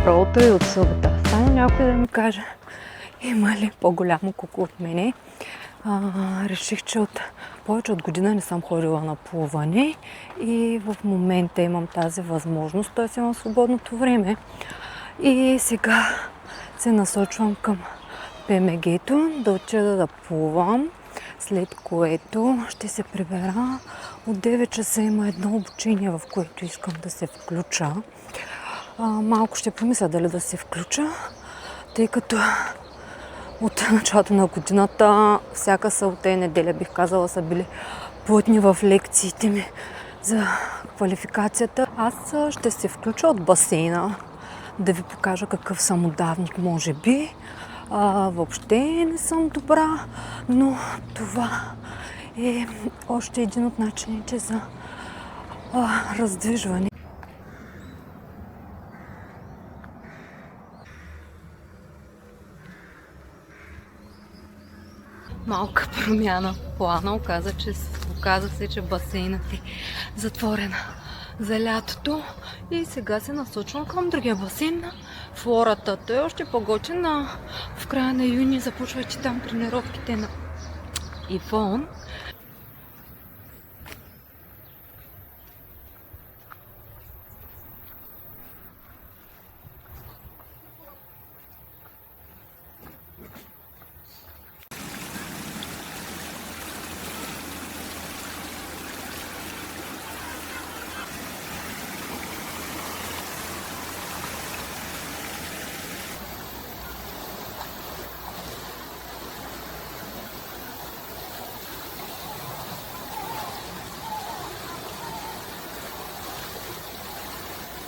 Добро утро и от събота. Само някой да ми каже, има ли по-голямо куку от мене. Реших, че от повече от година не съм ходила на плуване и в момента имам тази възможност, т.е. имам свободното време. И сега се насочвам към ПМГ-то да отида да плувам, след което ще се прибера. От 9 часа има едно обучение, в което искам да се включа. Малко ще помисля дали да се включа, тъй като от началото на годината, всяка събота и неделя, бих казала, са били плътни в лекциите ми за квалификацията. Аз ще се включа от басейна, да ви покажа какъв съм удавник, може би. Въобще не съм добра, но това е още един от начините за раздвижване. Малка промяна в плана. Оказа се, че басейнът е затворен за лятото и сега се насочвам към другия басейн на Флората. Той е още по-готин. В края на юни започват и там тренировките на Ивон.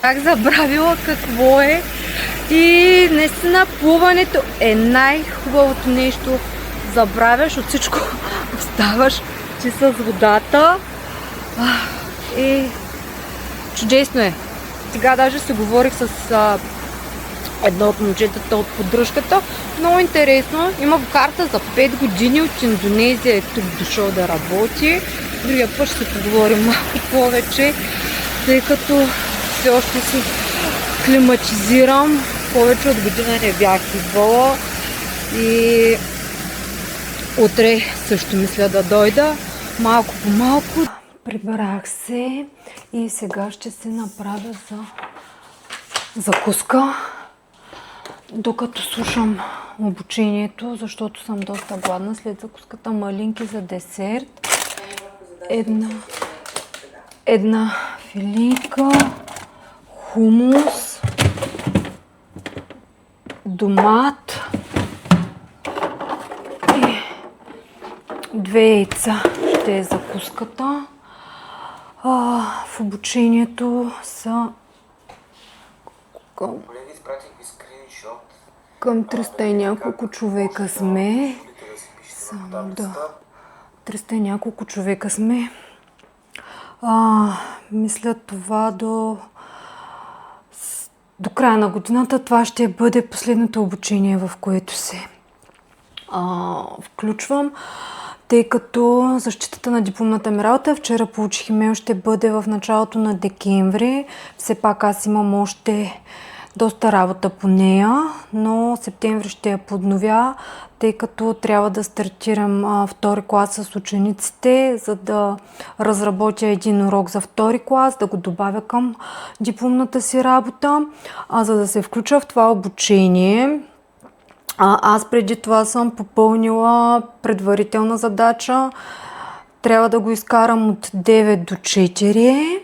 Как забравила какво е и наистина плуването е най-хубавото нещо. Забравяш от всичко, оставаш ти с водата и чудесно е. Сега даже си говорих с едно от момчетата от поддръжката. Много интересно. Има карта за 5 години от Индонезия, е тук дошъл да работи. Другия път ще поговорим малко повече, тъй като все още си климатизирам. Повече от година не бях идвала и утре също мисля да дойда. Малко по малко. Прибрах се и сега ще се направя за закуска, докато слушам обучението, защото съм доста гладна. След закуската малинки за десерт, една филийка, хумус, домат и 2 яйца ще е закуската. В обучението са към 300 и няколко човека сме. 300 и няколко човека сме. Мисля това до края на годината това ще бъде последното обучение, в което се включвам, тъй като защитата на дипломната ми работа, вчера получих имейл, ще бъде в началото на декември. Все пак аз имам още доста работа по нея, но септември ще я подновя, тъй като трябва да стартирам втори клас с учениците, за да разработя един урок за втори клас, да го добавя към дипломната си работа. За да се включа в това обучение, аз преди това съм попълнила предварителна задача. Трябва да го изкарам от 9 до 4.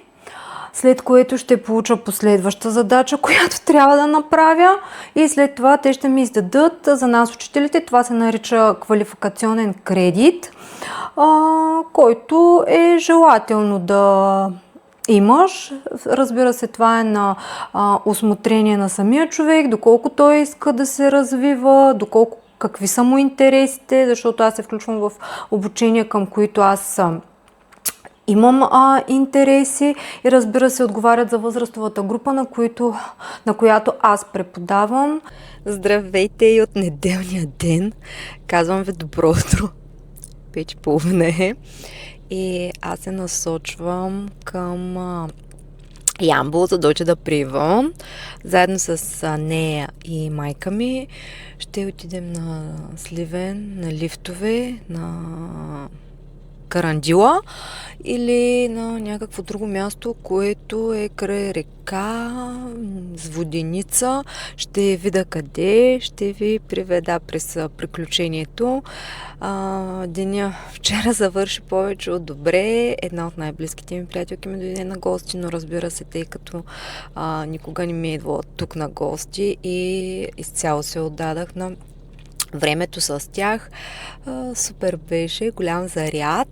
След което ще получа последваща задача, която трябва да направя, и след това те ще ми издадат за нас учителите. Това се нарича квалификационен кредит, който е желателно да имаш. Разбира се, това е на усмотрение на самия човек, доколко той иска да се развива, какви са му интересите, защото аз се включвам в обучения, към които аз имам интереси и разбира се отговарят за възрастовата група, на която аз преподавам. Здравейте и от неделния ден. Казвам ви добро утро. 5:30 е. И аз се насочвам към Ямбол, за да отида да пливам. Заедно с нея и майка ми ще отидем на Сливен, на лифтове, на Карандила или на някакво друго място, което е край река, с воденица. Ще видя къде, ще ви приведа през приключението. Деня вчера завърши повече от добре. Една от най-близките ми приятелки ми дойде на гости, но разбира се, тъй като никога не ми е идвала тук на гости и изцяло се отдадах на времето с тях. Супер беше, голям заряд.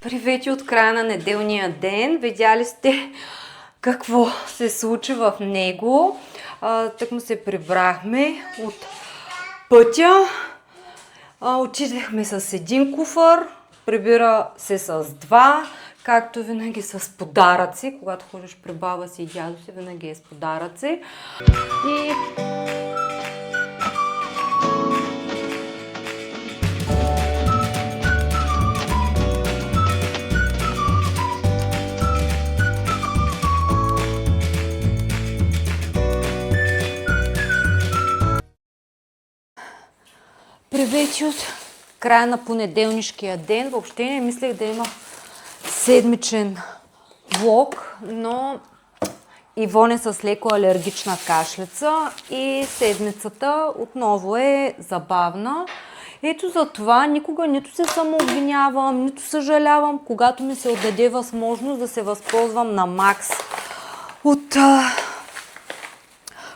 Привети от края на неделния ден. Видяли сте какво се случи в него. Тъкмо се прибрахме от пътя. Отидехме с един куфър, прибира се с два, както винаги с подаръци. Когато ходиш при баба си и дядо си, винаги е с подаръци. И привети от края на понеделнишкия ден. Въобще не мислех да има седмичен влог, но Ивон е с леко алергична кашлица и седмицата отново е забавна. Ето за това никога нито се самообвинявам, нито съжалявам, когато ми се отдаде възможност да се възползвам на макс от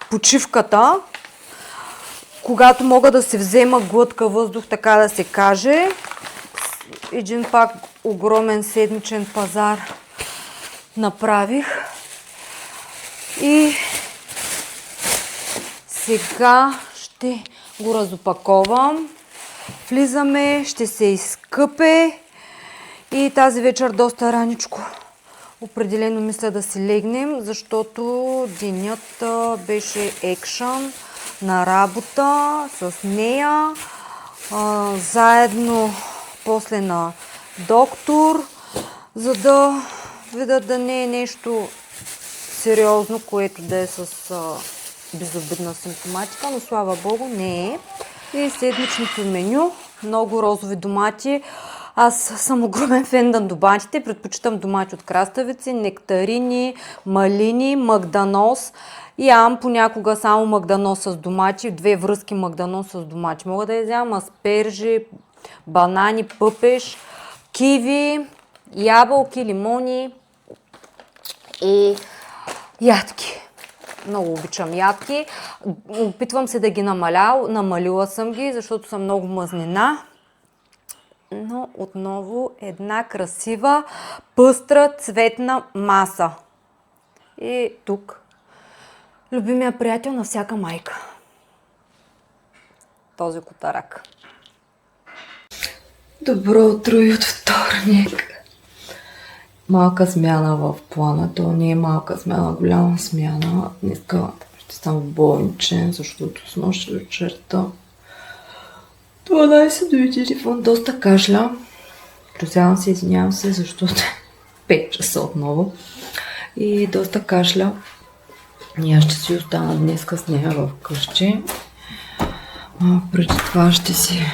почивката, когато мога да се взема глътка въздух, така да се каже. Един пак огромен седмичен пазар направих. И сега ще го разопаковам. Влизаме, ще се изкъпе и тази вечер доста раничко определено мисля да си легнем, защото денят беше екшън на работа с нея, заедно после на доктор, за да видят да не е нещо сериозно, което да е с безобидна симптоматика, но слава богу не е. И седмичното меню, много розови домати. Аз съм огромен фен на доматите, предпочитам домати от краставици, нектарини, малини, магданоз. Ям понякога само магданоз с домати, 2 връзки магданоз с домати. Мога да изям аспержи, банани, пъпеш, киви, ябълки, лимони и ядки. Много обичам ядки. Опитвам се да ги намалила съм ги, защото съм много мазнина. Но Отново една красива, пъстра, цветна маса. И тук любимия приятел на всяка майка. Този котарак. Добро утро и от вторник. Малка смяна в плана. То не е малка смяна, голяма смяна. Днеска ще съм в болничен, защото с нощ вечерта 12 дойде телефон, доста кашля. Прозявам се, извинявам се, защото 5 часа отново. И доста кашля. И аз ще си остана днеска с нея в къщи. Преди това ще си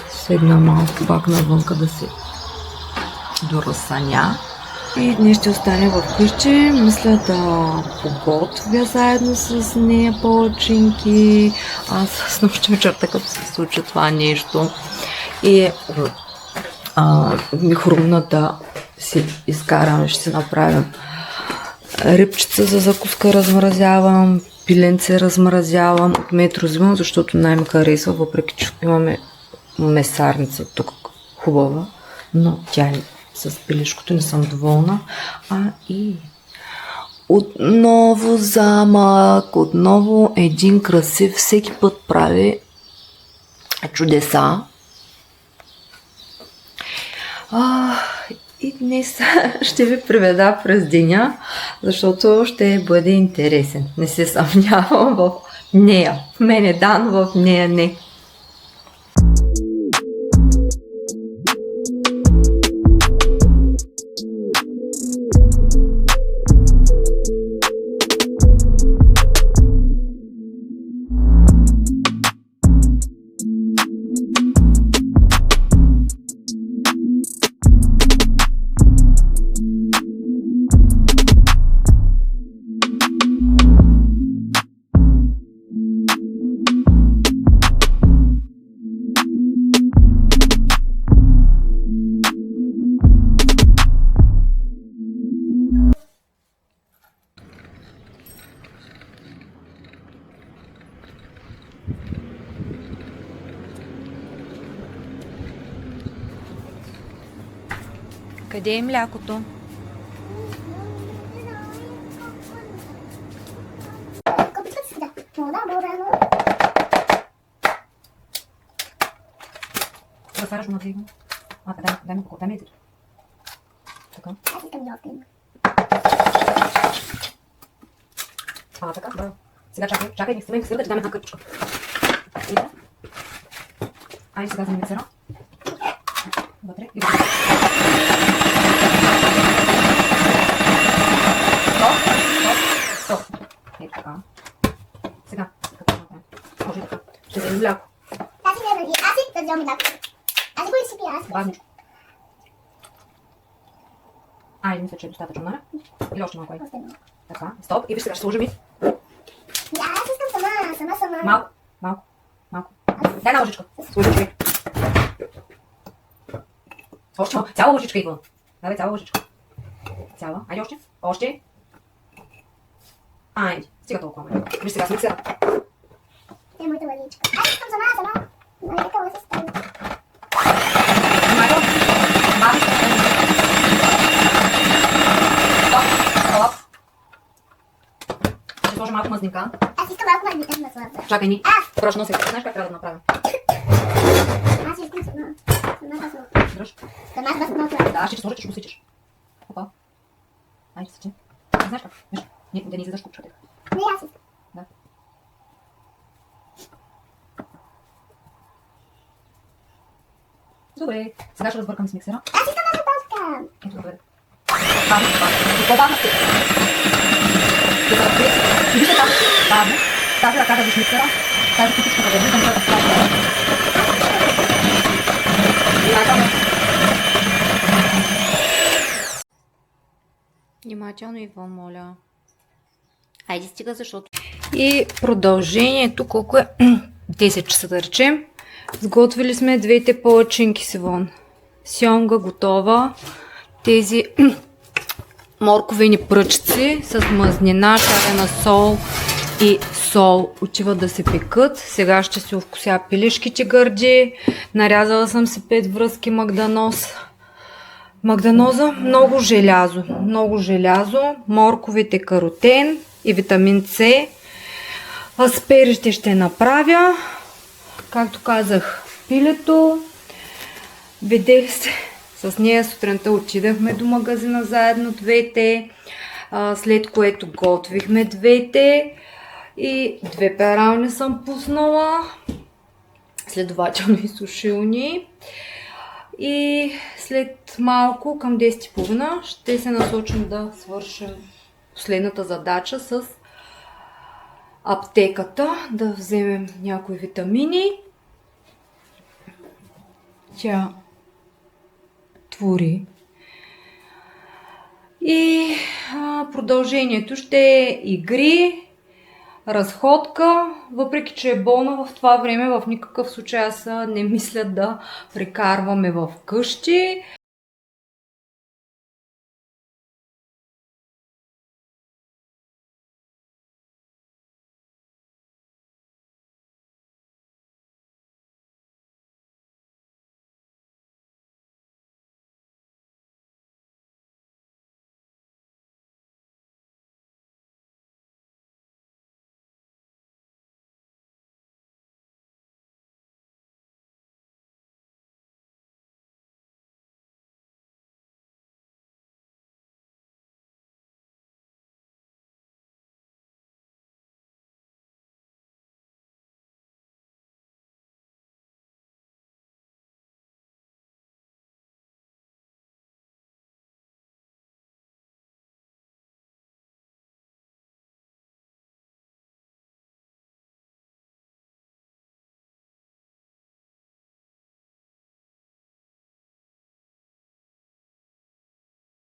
седна малко пак навънка да се доразсъня. И днес ще остане в къщи. Мисля да поготвя заедно с нея палачинки. Аз с нощи вечерта, като се случи това нещо. И ми хрумна да си изкарам, ще си направим рибчица за закуска, размразявам, пиленце размразявам, от метро взимам, защото най-ме харесва, въпреки че имаме месарница тук хубава, но тя с пилешкото не съм доволна. И отново замък, отново един красив, всеки път прави чудеса. И днес ще ви приведа през деня, защото ще бъде интересен. Не се съмнявам в нея. В мен е дан, в нея не. Къде е млякото? Разсараш на двига. Дай ми колко, дай ми езито. Така. Аз искам йогурт. Така, да. Сега чакай, нека да ти дам една кърпичка. Айде сега за миксера. Вътре и вътре. Стоп. Ето така. Сега, какво да направим? Може така. Ще вземем мляко. Аз си да взема мляко. Аз го изсипя аз. Бавничко. Мисля, че е достатъчно, нали? Или още малко? Така, стоп. И виж сега ще сложим и... Аз искам сама. Малко. Дай една лъжичка. Сложи човек. Още малко. Цяла лъжичка идва. Давай цяла лъжичка. Цяла. Айде още. Още. Айде. Стига толкова. Виж сега с миксера. Е, моята лъжичка. Аз искам сама. Нека лъжа се стави. Ще сложа малко мазника. Аз искам малко мазника на слабда. Чакай ни. Пръшно се. Знаеш как трябва да направя? Аз искам сама. Дръж. Сама с мазника. Да, ще сложа, че ще го сичаш. Опа. Айде сичи. Знаеш как? Виж, да не излизаш купчката. Не, аз искам. Да. Добре. Сега ще разбъркам с миксера. Аз искам да започкам. Ето, добре. Бавно. По-бавно си. И вижте там. Бавно. Тази ръка да виж миксера. Тази купичка да държи към твоята страна. Внимателно, Иван, моля. Айде стига, защото... И продължението, колко е? 10 часа да речем. Сготвили сме двете палачинки с Иван. Сьомга готова. Тези морковени пръчци с мазнина, шарена сол, и сол отиват да се пекат. Сега ще си овкуся пилешките гърди. Нарязала съм си 5 връзки магданоза. Много желязо. Морковите каротен и витамин С. Асперите ще направя. Както казах, пилето. Видели сте, с нея сутринта отидахме до магазина заедно двете, след което готвихме двете и 2 перални съм пуснала, следователно и сушилни. И след малко, към 10:30, ще се насочим да свършим последната задача с аптеката, да вземем някои витамини. Тя твори. И продължението ще е игри, разходка, въпреки че е болна в това време, в никакъв случай аз не мисля да прекарваме в къщи.